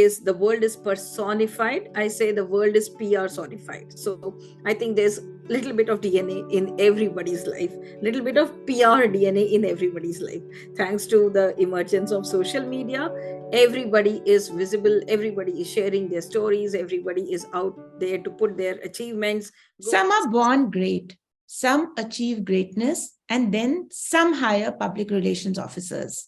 is the world is personified. I say the world is PR sonified. So I think there's little bit of DNA in everybody's life, little bit of PR DNA in everybody's life. Thanks to the emergence of social media, everybody is visible, everybody is sharing their stories, everybody is out there to put their achievements. Some are born great, some achieve greatness, and then some hire public relations officers.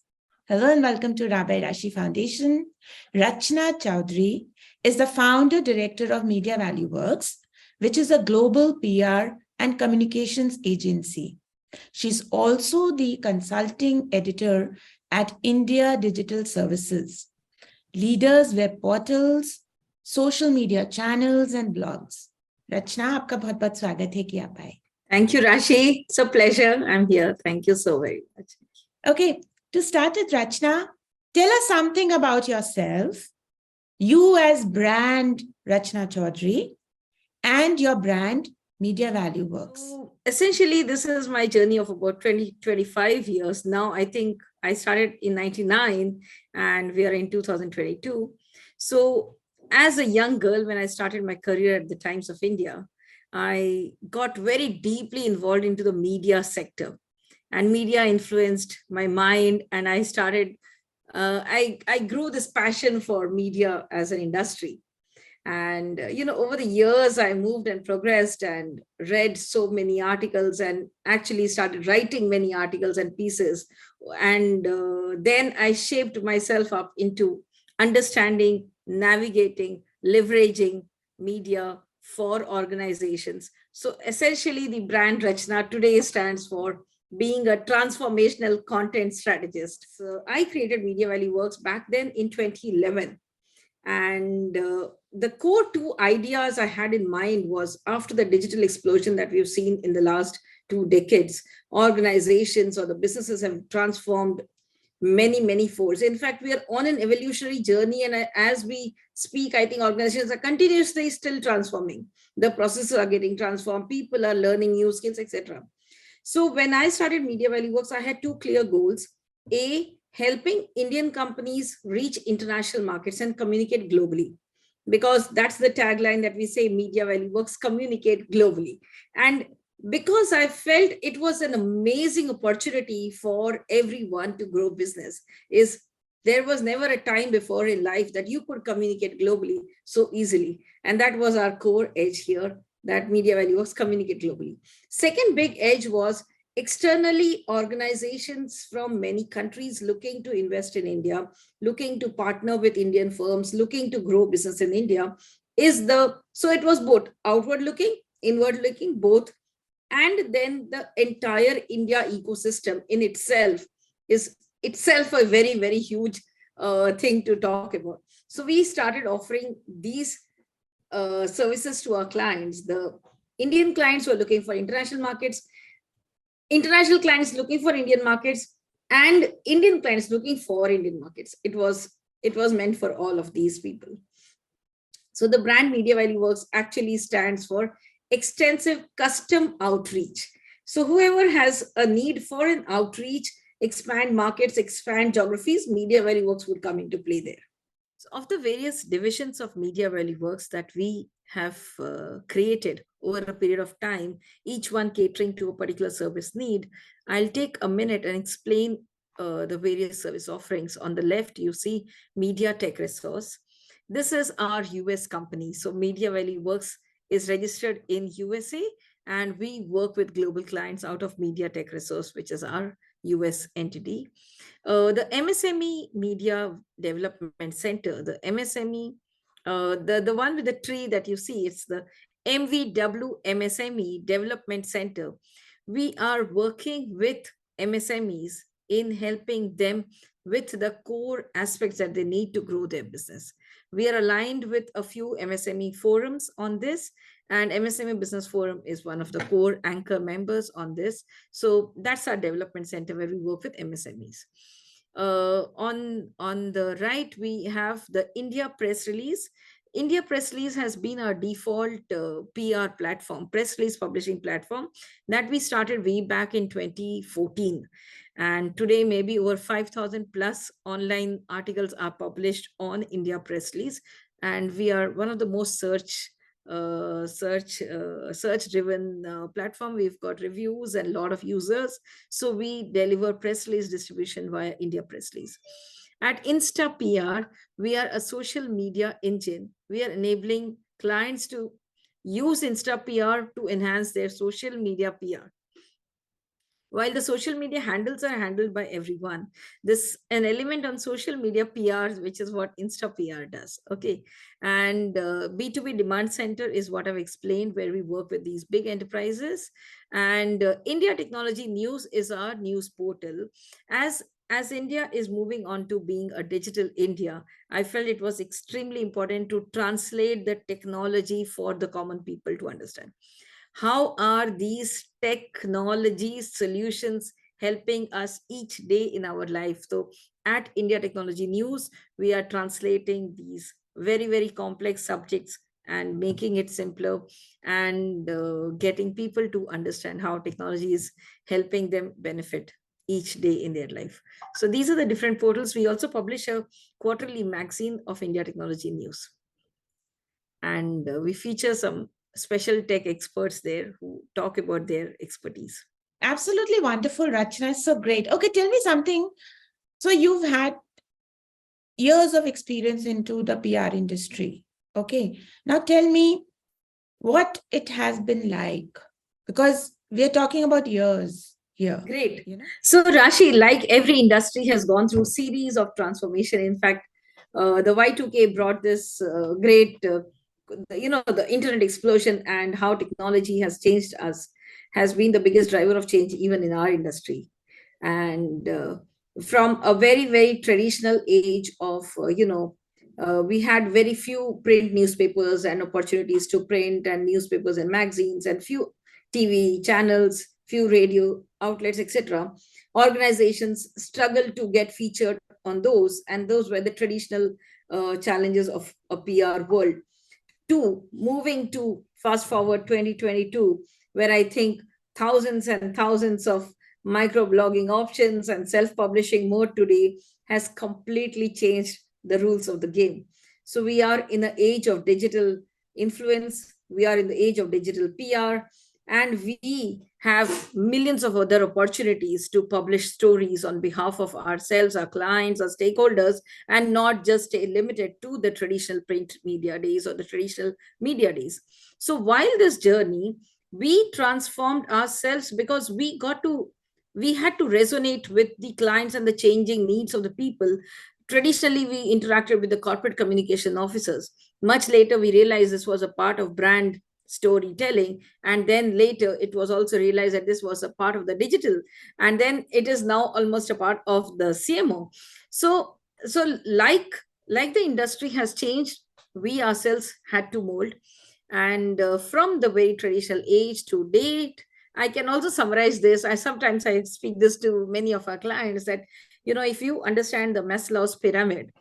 Hello and welcome to Rabbi Rashi Foundation. Rachana Chowdhary is the founder director of MediaValueWorks, which is a global PR and communications agency. She's also the consulting editor at India Digital Services, leaders web portals, social media channels and blogs. Rachna, आपका बहुत बहुत स्वागत है कि आप आए. Thank you, Rashi. It's a pleasure. I'm here. Thank you so very much. Okay, to start with, Rachna, tell us something about yourself, you as brand Rachana Chowdhary and your brand MediaValueWorks. Essentially, this is my journey of about 25 years. Now, I think I started in 99 and we are in 2022. So as a young girl, when I started my career at the Times of India, I got very deeply involved into the media sector, and media influenced my mind. And I started, I grew this passion for media as an industry. And, over the years, I moved and progressed and read so many articles and actually started writing many articles and pieces. And then I shaped myself up into understanding, navigating, leveraging media for organizations. So essentially, the brand Rachna today stands for being a transformational content strategist. So I created MediaValueWorks back then in 2011. And the core two ideas I had in mind was, after the digital explosion that we've seen in the last 2 decades, organizations or the businesses have transformed many folds. In fact, we are on an evolutionary journey, and as we speak, I think organizations are continuously still transforming. The processes are getting transformed, people are learning new skills, etc. So when I started MediaValueWorks, I had 2 clear goals. A, helping Indian companies reach international markets and communicate globally, because that's the tagline that we say, MediaValueWorks, communicate globally. And because I felt it was an amazing opportunity for everyone to grow business, is there was never a time before in life that you could communicate globally so easily. And that was our core edge here, that MediaValueWorks communicate globally. Second big edge was externally, organizations from many countries looking to invest in India, looking to partner with Indian firms, looking to grow business in India so it was both outward looking, inward looking, both. And then the entire India ecosystem in itself is itself a very huge thing to talk about. So we started offering these services to our clients. The Indian clients were looking for international markets, international clients looking for Indian markets, and Indian clients looking for Indian markets. It was meant for all of these people. So the brand MediaValueWorks actually stands for extensive custom outreach. So whoever has a need for an outreach, expand markets, expand geographies, MediaValueWorks would come into play there. So of the various divisions of MediaValueWorks that we have created over a period of time, each one catering to a particular service need, I'll take a minute and explain the various service offerings. On the left, you see Media Tech Resource. This is our US company. So MediaValueWorks is registered in USA, and we work with global clients out of Media Tech Resource, which is our US entity. The MSME Media Development Center, the MSME, the one with the tree that you see, it's the MVW MSME Development Center. We are working with MSMEs in helping them with the core aspects that they need to grow their business. We are aligned with a few MSME forums on this, and MSME Business Forum is one of the core anchor members on this. So that's our development center where we work with MSMEs. On the right, we have the India Press Release. India Press Release has been our default PR platform, press release publishing platform, that we started way back in 2014. And today, maybe over 5,000 plus online articles are published on India Press Release. And we are one of the most search driven platform. We've got reviews and a lot of users. So we deliver press release distribution via India Press Release. At Insta PR, we are a social media engine. We are enabling clients to use Insta PR to enhance their social media PR. While the social media handles are handled by everyone, this an element on social media PRs, which is what Insta PR does. Okay. And B2B demand center is what I've explained, where we work with these big enterprises. And India Technology News is our news portal. As India is moving on to being a digital India, I felt it was extremely important to translate the technology for the common people to understand. How are these technology solutions helping us each day in our life? So at India Technology News, we are translating these very, very complex subjects and making it simpler, and getting people to understand how technology is helping them benefit each day in their life. So these are the different portals. We also publish a quarterly magazine of India Technology News, and we feature some special tech experts there who talk about their expertise. Absolutely wonderful, Rachna. So great. Okay, tell me something. So you've had years of experience into the PR industry. Okay. Now tell me what it has been like, because we're talking about years here. Great. So Rashi, like every industry has gone through series of transformation. In fact, the Y2K brought this great, the internet explosion, and how technology has changed us has been the biggest driver of change even in our industry. And from a very, very traditional age of, we had very few print newspapers and opportunities to print and newspapers and magazines, and few TV channels, few radio outlets, etc. Organizations struggled to get featured on those, and those were the traditional challenges of a PR world. To moving to fast forward 2022, where I think thousands and thousands of microblogging options and self-publishing mode today has completely changed the rules of the game. So we are in the age of digital influence, we are in the age of digital PR, and we have millions of other opportunities to publish stories on behalf of ourselves, our clients, our stakeholders, and not just stay limited to the traditional print media days or the traditional media days. So while this journey, we transformed ourselves because we had to resonate with the clients and the changing needs of the people. Traditionally, we interacted with the corporate communication officers. Much later, we realized this was a part of brand storytelling, and then later it was also realized that this was a part of the digital, and then it is now almost a part of the CMO. So like the industry has changed, we ourselves had to mold. And from the very traditional age to date, I can also summarize this. I speak this to many of our clients, that if you understand the Maslow's pyramid,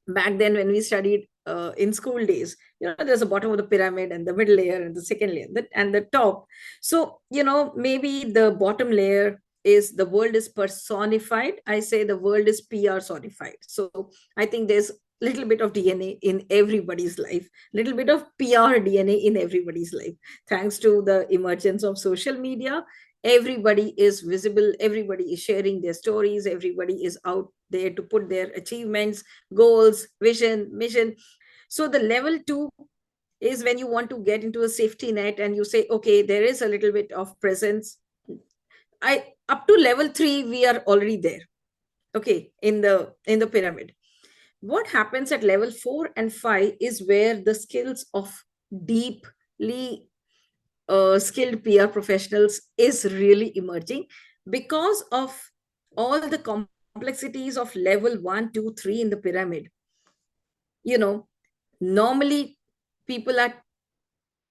back then when we studied in school days, there's a bottom of the pyramid and the middle layer and the second layer and the top. So maybe the bottom layer is the world is personified. I say the world is PR sonified. So I think there's a little bit of DNA in everybody's life, little bit of PR DNA in everybody's life, thanks to the emergence of social media. Everybody is visible, everybody is sharing their stories, everybody is out there to put their achievements, goals, vision, mission. So the level 2 is when you want to get into a safety net and you say, okay, there is a little bit of presence. Up to level 3 we are already there, okay, in the pyramid. What happens at level 4 and 5 is where the skills of deeply skilled PR professionals is really emerging, because of all the complexities of level 1, 2, 3 in the pyramid. Normally people are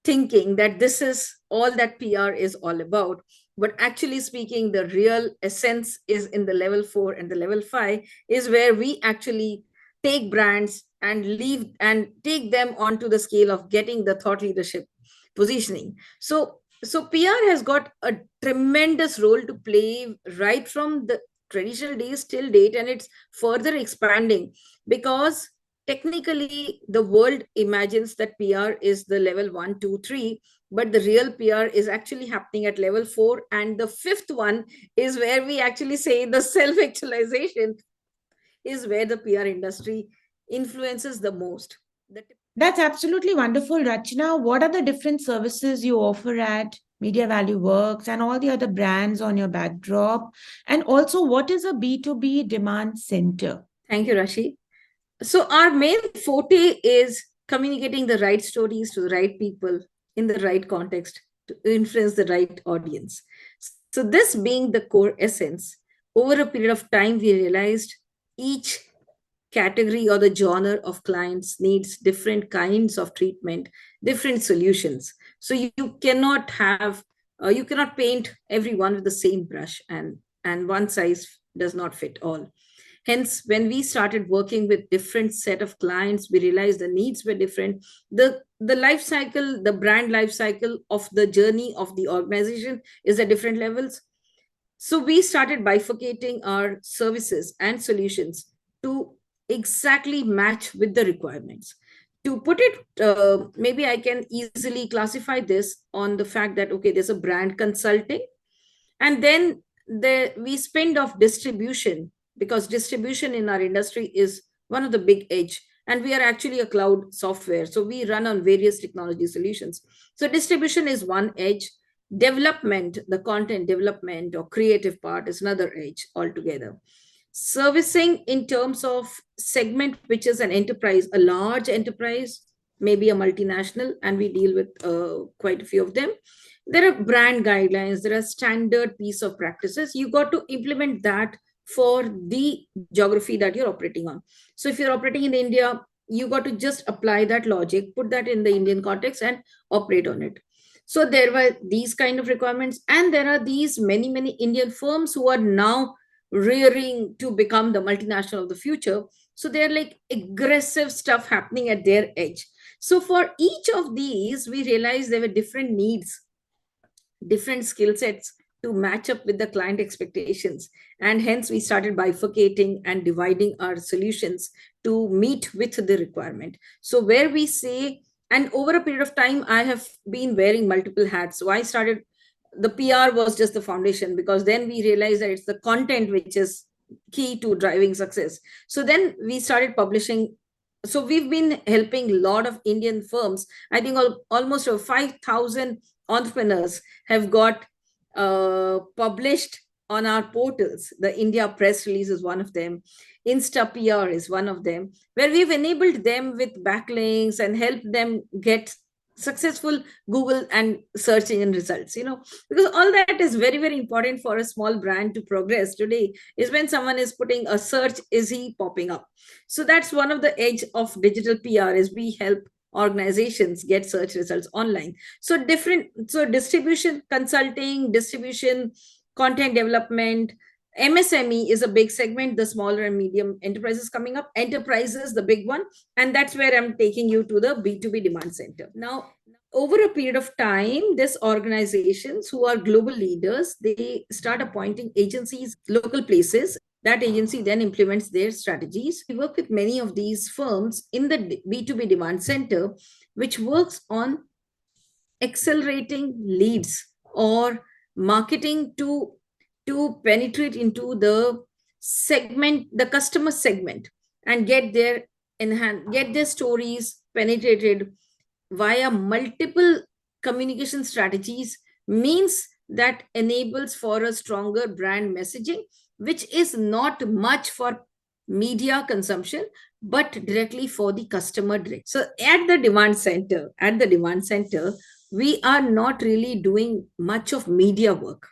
thinking that this is all that PR is all about. But actually speaking, the real essence is in the level 4 and the level 5, is where we actually take brands and leave and take them onto the scale of getting the thought leadership positioning. So So PR has got a tremendous role to play right from the traditional days till date, and it's further expanding because technically the world imagines that PR is the level 1, 2, 3, but the real PR is actually happening at level 4, and the fifth one is where we actually say the self-actualization is where the PR industry influences the most. That's absolutely wonderful, Rachna. What are the different services you offer at MediaValueWorks and all the other brands on your backdrop? And also, what is a B2B demand center? Thank you, Rashi. So our main forte is communicating the right stories to the right people in the right context to influence the right audience. So this being the core essence, over a period of time, we realized each category or the genre of clients needs different kinds of treatment, different solutions. So you cannot have, you cannot paint everyone with the same brush, and one size does not fit all. Hence, when we started working with different set of clients, we realized the needs were different. The life cycle, the brand life cycle of the journey of the organization is at different levels. So we started bifurcating our services and solutions to exactly match with the requirements. To put it, maybe I can easily classify this on the fact that, okay, there's a brand consulting, and then we spend off distribution, because distribution in our industry is one of the big edge, and we are actually a cloud software, so we run on various technology solutions. So distribution is one edge. Development, the content development or creative part, is another edge altogether. Servicing in terms of segment, which is an enterprise, a large enterprise, maybe a multinational, and we deal with quite a few of them. There are brand guidelines, there are standard piece of practices. You got to implement that for the geography that you're operating on. So if you're operating in India, you got to just apply that logic, put that in the Indian context and operate on it. So there were these kind of requirements, and there are these many Indian firms who are now rearing to become the multinational of the future. So they're like aggressive stuff happening at their edge. So for each of these, we realized there were different needs, different skill sets to match up with the client expectations. And hence we started bifurcating and dividing our solutions to meet with the requirement. So where we say, and over a period of time, I have been wearing multiple hats. So I started, the PR was just the foundation, because then we realized that it's the content which is key to driving success. So then we started publishing. So we've been helping a lot of Indian firms. I think almost 5,000 entrepreneurs have got published on our portals. The India press release is one of them. Insta PR is one of them, where we've enabled them with backlinks and helped them get successful Google and search engine results, because all that is very important for a small brand to progress today. Is when someone is putting a search, is he popping up? So that's one of the edge of digital PR, is we help organizations get search results online. So distribution, consulting, distribution, content development. MSME is a big segment, the smaller and medium enterprises coming up. Enterprises, the big one. And that's where I'm taking you to the B2B demand center. Now, over a period of time, these organizations who are global leaders, they start appointing agencies, local places. That agency then implements their strategies. We work with many of these firms in the B2B demand center, which works on accelerating leads or marketing to penetrate into the segment, the customer segment, and get their stories penetrated via multiple communication strategies, means that enables for a stronger brand messaging, which is not much for media consumption, but directly for the customer direct. So at the demand center, we are not really doing much of media work.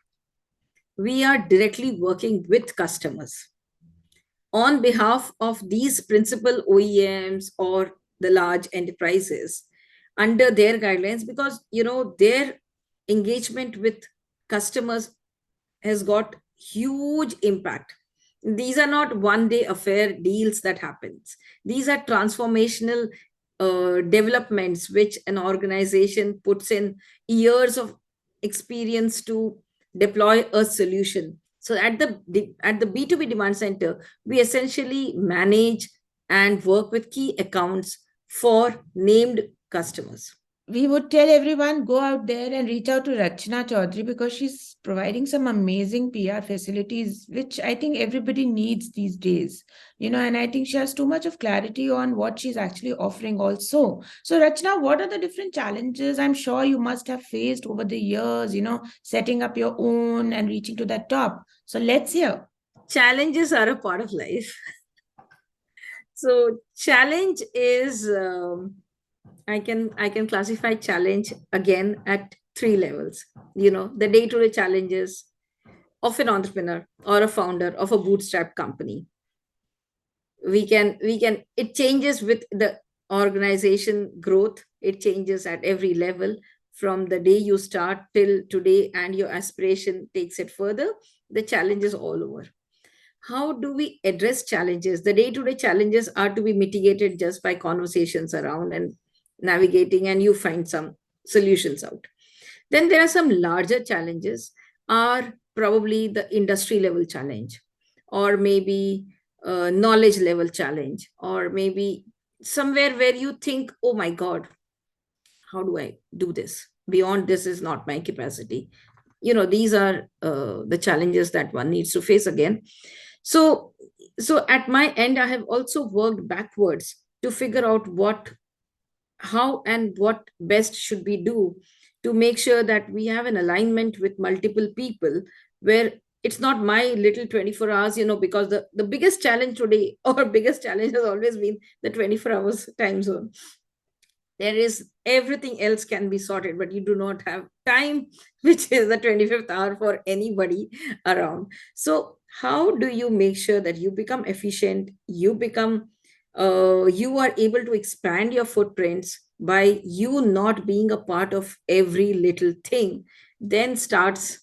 We are directly working with customers on behalf of these principal OEMs or the large enterprises under their guidelines, because their engagement with customers has got huge impact. These are not one day affair deals that happens. These are transformational developments which an organization puts in years of experience to deploy a solution. So at the B2B demand center, we essentially manage and work with key accounts for named customers. We would tell everyone go out there and reach out to Rachana Chowdhary because she's providing some amazing PR facilities, which I think everybody needs these days. And I think she has too much of clarity on what she's actually offering also. So, Rachana, what are the different challenges I'm sure you must have faced over the years, setting up your own and reaching to that top? So, let's hear. Challenges are a part of life. So, challenge is I can classify challenge again at three levels. The day-to-day challenges of an entrepreneur or a founder of a bootstrap company. We can it changes with the organization growth. It changes at every level from the day you start till today, and your aspiration takes it further. The challenge is all over. How do we address challenges? The day-to-day challenges are to be mitigated just by conversations around and navigating, and you find some solutions out. Then there are some larger challenges, are probably the industry level challenge, or maybe knowledge level challenge, or maybe somewhere where you think, oh my God, how do I do this? Beyond this is not my capacity. These are the challenges that one needs to face again. So so at my end, I have also worked backwards to figure out how and what best should we do to make sure that we have an alignment with multiple people, where it's not my little 24 hours, because the biggest challenge today or biggest challenge has always been the 24 hours time zone. There is everything else can be sorted, but you do not have time, which is the 25th hour for anybody around. So how do you make sure that you become efficient, you are able to expand your footprints by you not being a part of every little thing, then starts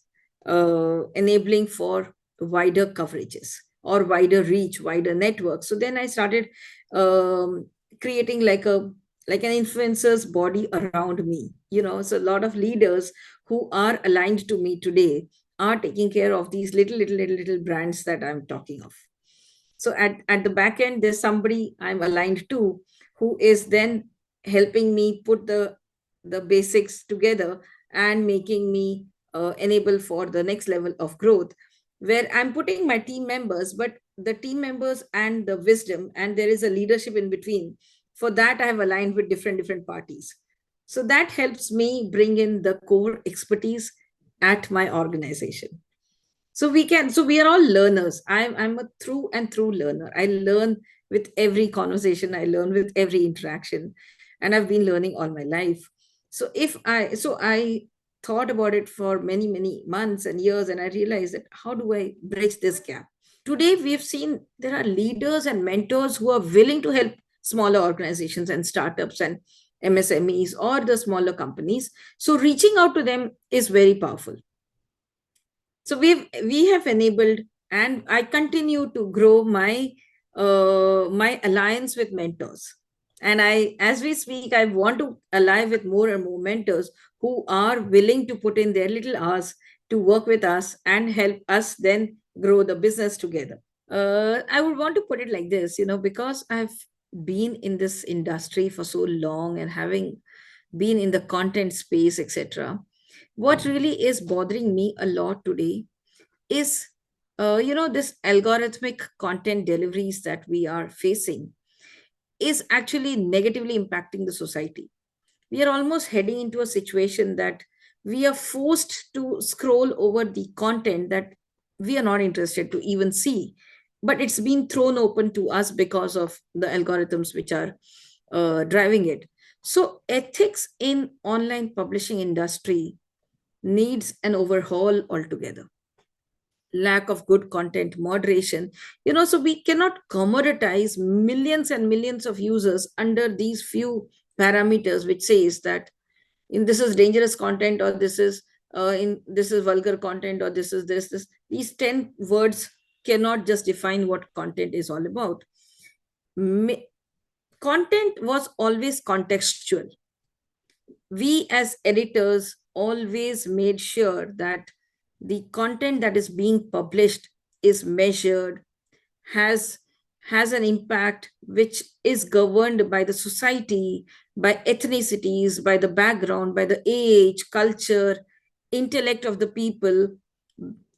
enabling for wider coverages or wider reach, wider network. So then I started creating like an influencer's body around me. So a lot of leaders who are aligned to me today are taking care of these little brands that I'm talking of. So at the back end, there's somebody I'm aligned to who is then helping me put the basics together and making me enable for the next level of growth, where I'm putting my team members, but the team members and the wisdom, and there is a leadership in between. For that, I have aligned with different parties. So that helps me bring in the core expertise at my organization. So we are all learners. I'm a through and through learner. I learn with every conversation, I learn with every interaction, and I've been learning all my life. So I thought about it for many months and years, and I realized that how do I bridge this gap? Today we've seen there are leaders and mentors who are willing to help smaller organizations and startups and MSMEs or the smaller companies. So reaching out to them is very powerful. So we have enabled, and I continue to grow my alliance with mentors. And as we speak, I want to ally with more and more mentors who are willing to put in their little hours to work with us and help us then grow the business together. I would want to put it like this, because I've been in this industry for so long and having been in the content space, etc. What really is bothering me a lot today is, this algorithmic content deliveries that we are facing is actually negatively impacting the society. We are almost heading into a situation that we are forced to scroll over the content that we are not interested to even see, but it's been thrown open to us because of the algorithms which are driving it. So ethics in online publishing industry needs an overhaul altogether. Lack of good content moderation, so we cannot commoditize millions and millions of users under these few parameters which says that in this is dangerous content, or this is vulgar content, or this is this. These 10 words cannot just define what content is all about. Content was always contextual. we as editors always made sure that the content that is being published is measured, has has an impact which is governed by the society, by ethnicities, by the background, by the age, culture, intellect of the people,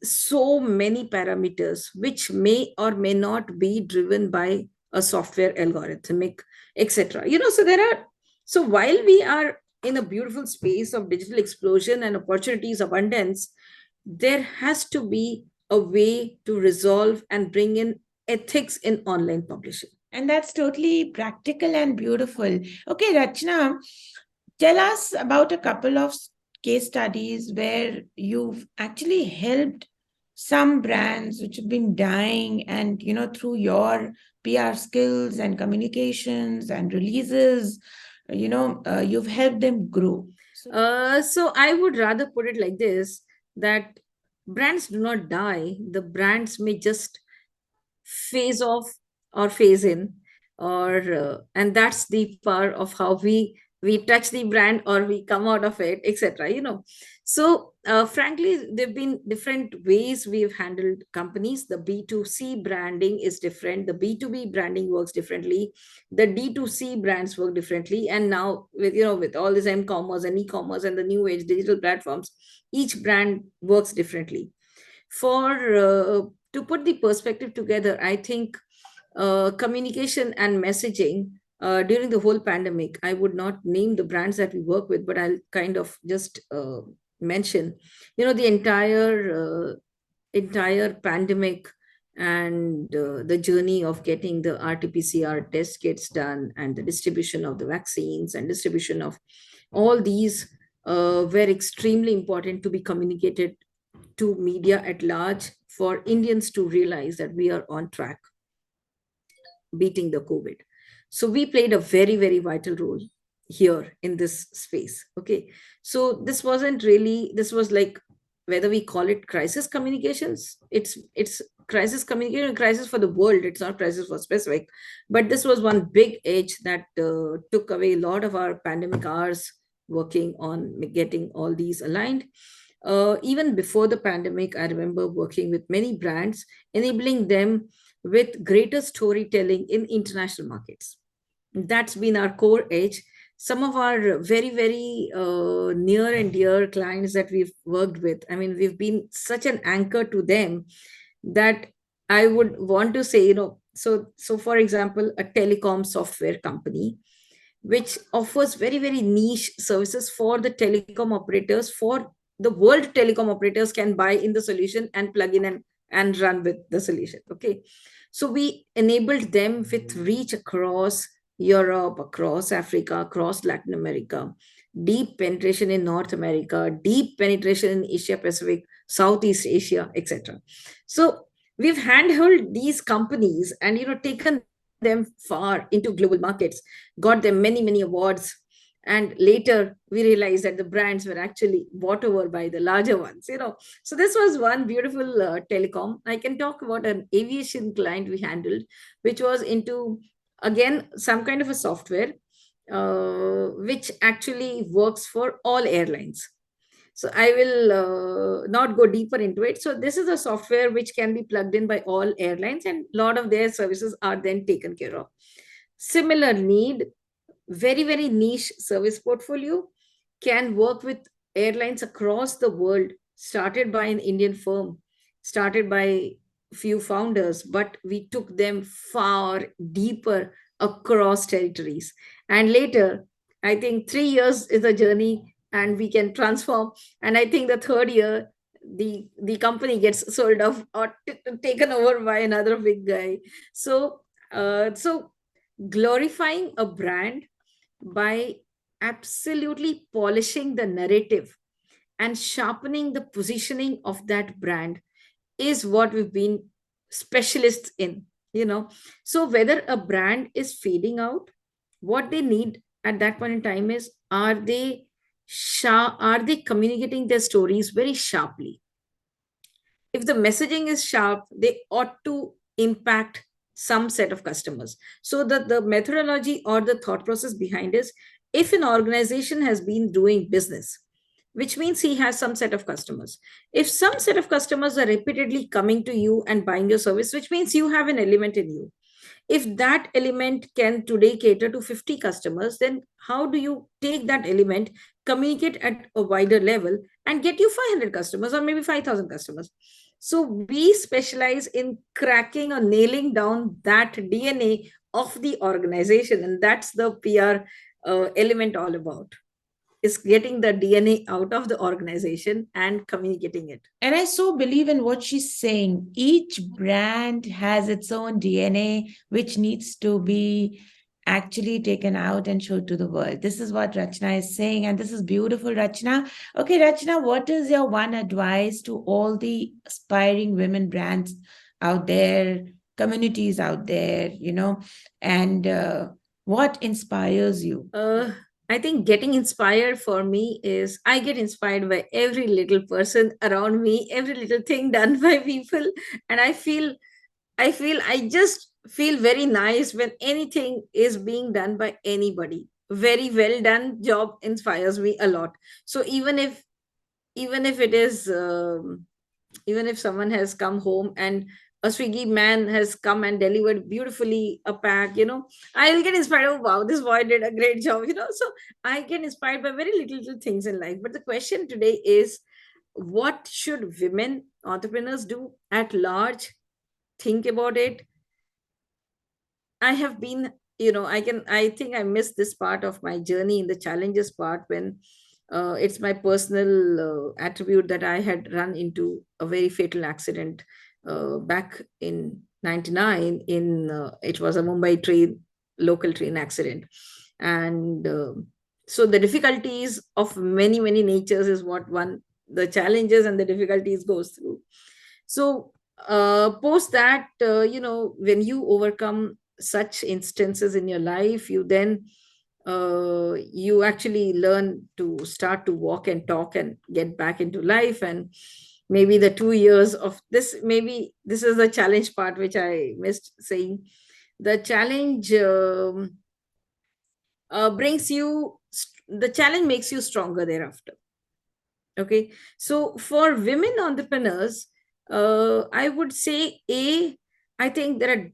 so many parameters which may or may not be driven by a software algorithmic, etc. So there are, so while we are in a beautiful space of digital explosion and opportunities abundance, there has to be a way to resolve and bring in ethics in online publishing. And that's totally practical and beautiful. Okay, Rachna, tell us about a couple of case studies where you've actually helped some brands which have been dying, and through your PR skills and communications and releases, you've helped them grow. So I would rather put it like this, that brands do not die. The brands may just phase off or phase in, or and that's the power of how we touch the brand or we come out of it, etc. So frankly, there have been different ways we've handled companies. The B2C branding is different, the B2B branding works differently, the D2C brands work differently, and now with all this m-commerce and e-commerce and the new age digital platforms, each brand works differently. For to put the perspective together, I think communication and messaging during the whole pandemic, I would not name the brands that we work with, but I'll kind of just mention, the entire pandemic and the journey of getting the RT-PCR test kits done and the distribution of the vaccines and distribution of all these were extremely important to be communicated to media at large, for Indians to realize that we are on track beating the COVID. So we played a very, very vital role here in this space. Okay. So this was like, whether we call it crisis communications, it's crisis communication, crisis for the world. It's not crisis for specific, but this was one big edge that took away a lot of our pandemic hours working on getting all these aligned. Even before the pandemic, I remember working with many brands, enabling them with greater storytelling in international markets. That's been our core edge. Some of our very, very near and dear clients that we've worked with, I mean, we've been such an anchor to them that I would want to say, so for example, a telecom software company which offers very, very niche services for the telecom operators, for the world telecom operators can buy in the solution and plug in and run with the solution. Okay. So we enabled them with reach across Europe, across Africa, across Latin America, deep penetration in North America, deep penetration in Asia Pacific, Southeast Asia, etc. So we've handheld these companies and taken them far into global markets, got them many, many awards. And later we realized that the brands were actually bought over by the larger ones. So this was one beautiful telecom. I can talk about an aviation client we handled, which was into, again, some kind of a software which actually works for all airlines. So I will not go deeper into it. So this is a software which can be plugged in by all airlines, and a lot of their services are then taken care of. Similar need, very, very niche service portfolio, can work with airlines across the world, started by an Indian firm, started by few founders, but we took them far deeper across territories. And later, I think 3 years is a journey and we can transform. And I think the third year, the company gets sold off or taken over by another big guy. So glorifying a brand by absolutely polishing the narrative and sharpening the positioning of that brand is what we've been specialists in. So whether a brand is fading out, what they need at that point in time is, are they communicating their stories very sharply? If the messaging is sharp, they ought to impact some set of customers. So that the methodology or the thought process behind is if an organization has been doing business, which means he has some set of customers. If some set of customers are repeatedly coming to you and buying your service, which means you have an element in you. If that element can today cater to 50 customers, then how do you take that element, communicate at a wider level, and get you 500 customers or maybe 5,000 customers? So we specialize in cracking or nailing down that DNA of the organization, and that's the PR element all about, is getting the DNA out of the organization and communicating it. And I so believe in what she's saying. Each brand has its own DNA, which needs to be actually taken out and showed to the world. This is what Rachna is saying. And this is beautiful, Rachna. Okay, Rachna, what is your one advice to all the aspiring women brands out there, communities out there, and what inspires you? I think getting inspired for me is I get inspired by every little person around me, every little thing done by people. And I just feel very nice when anything is being done by anybody. Very well done job inspires me a lot. So even if it is even if someone has come home and a Swiggy man has come and delivered beautifully a pack, I'll get inspired. Oh wow, this boy did a great job, So I get inspired by very little things in life. But the question today is, what should women entrepreneurs do at large? Think about it. I have been, I think I missed this part of my journey in the challenges part when it's my personal attribute that I had run into a very fatal accident back in 99 it was a Mumbai local train accident. And so the difficulties of many natures is what the challenges and the difficulties goes through. So post that, when you overcome such instances in your life, you then you actually learn to start to walk and talk and get back into life. And maybe the 2 years of this, maybe this is the challenge part which I missed saying. The challenge brings you the challenge makes you stronger thereafter. Okay, so for women entrepreneurs, I would say, I think there are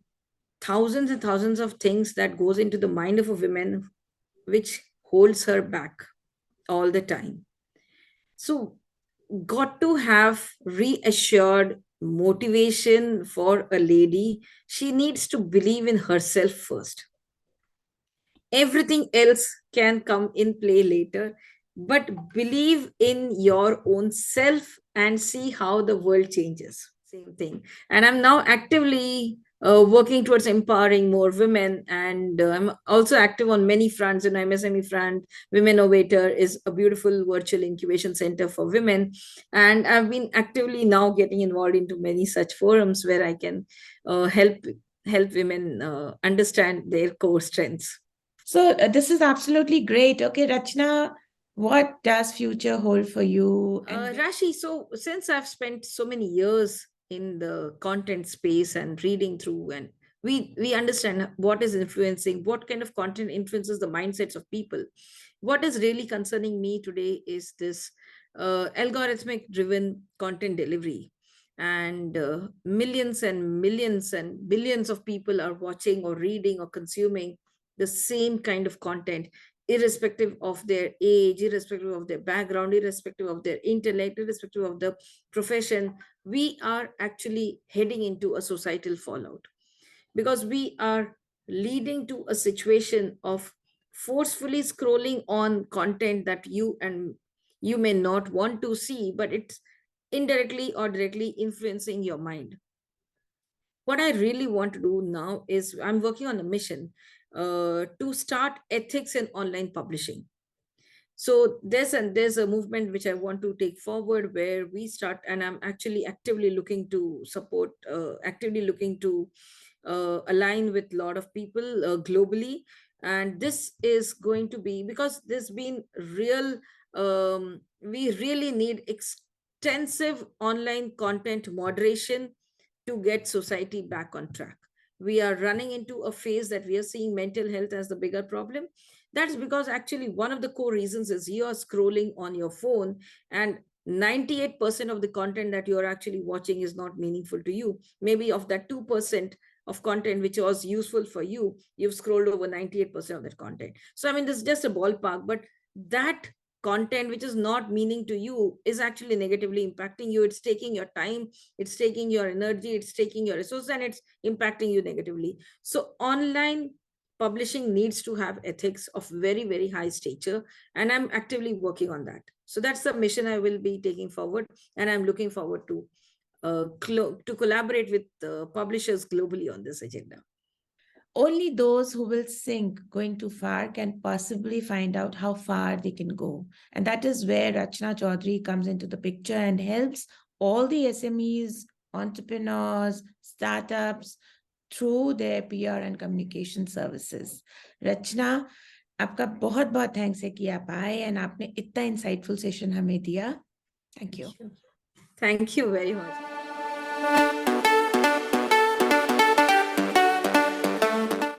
thousands and thousands of things that goes into the mind of a woman which holds her back all the time. So got to have reassured motivation. For a lady, she needs to believe in herself first. Everything else can come in play later, but believe in your own self and see how the world changes. Same thing. And I'm now actively working towards empowering more women, and I'm also active on many fronts. In MSME front, Women Innovator is a beautiful virtual incubation center for women, and I've been actively now getting involved into many such forums where I can help women understand their core strengths. So this is absolutely great. Okay, Rachna, what does future hold for you? Rashi, so since I've spent so many years in the content space and reading through, and we understand what is influencing, what kind of content influences the mindsets of people. What is really concerning me today is this algorithmic driven content delivery, and millions and millions and billions of people are watching or reading or consuming the same kind of content, irrespective of their age, irrespective of their background, irrespective of their intellect, irrespective of the profession. We are actually heading into a societal fallout because we are leading to a situation of forcefully scrolling on content that you may not want to see, but it's indirectly or directly influencing your mind. What I really want to do now is I'm working on a mission to start ethics in online publishing. So there's a movement which I want to take forward where we start, and I'm actually actively looking to support, actively looking to align with a lot of people globally. And this is going to be because there's been real we really need extensive online content moderation to get society back on track. We are running into a phase that we are seeing mental health as the bigger problem. That's because actually one of the core reasons is you are scrolling on your phone, and 98% of the content that you're actually watching is not meaningful to you. Maybe of that 2% of content which was useful for you, you've scrolled over 98% of that content. So I mean, this is just a ballpark, but that content which is not meaning to you is actually negatively impacting you. It's taking your time, it's taking your energy, it's taking your resources, and it's impacting you negatively. So online publishing needs to have ethics of very, very high stature, and I'm actively working on that. So that's the mission I will be taking forward, and I'm looking forward to to collaborate with publishers globally on this agenda. Only those who will sink going too far can possibly find out how far they can go. And that is where Rachana Chowdhary comes into the picture and helps all the SMEs, entrepreneurs, startups through their PR and communication services. Rachna, आपका बहुत बहुत thanks है कि आप आए and आपने इतना insightful session हमें दिया. Thank you. Thank you very much.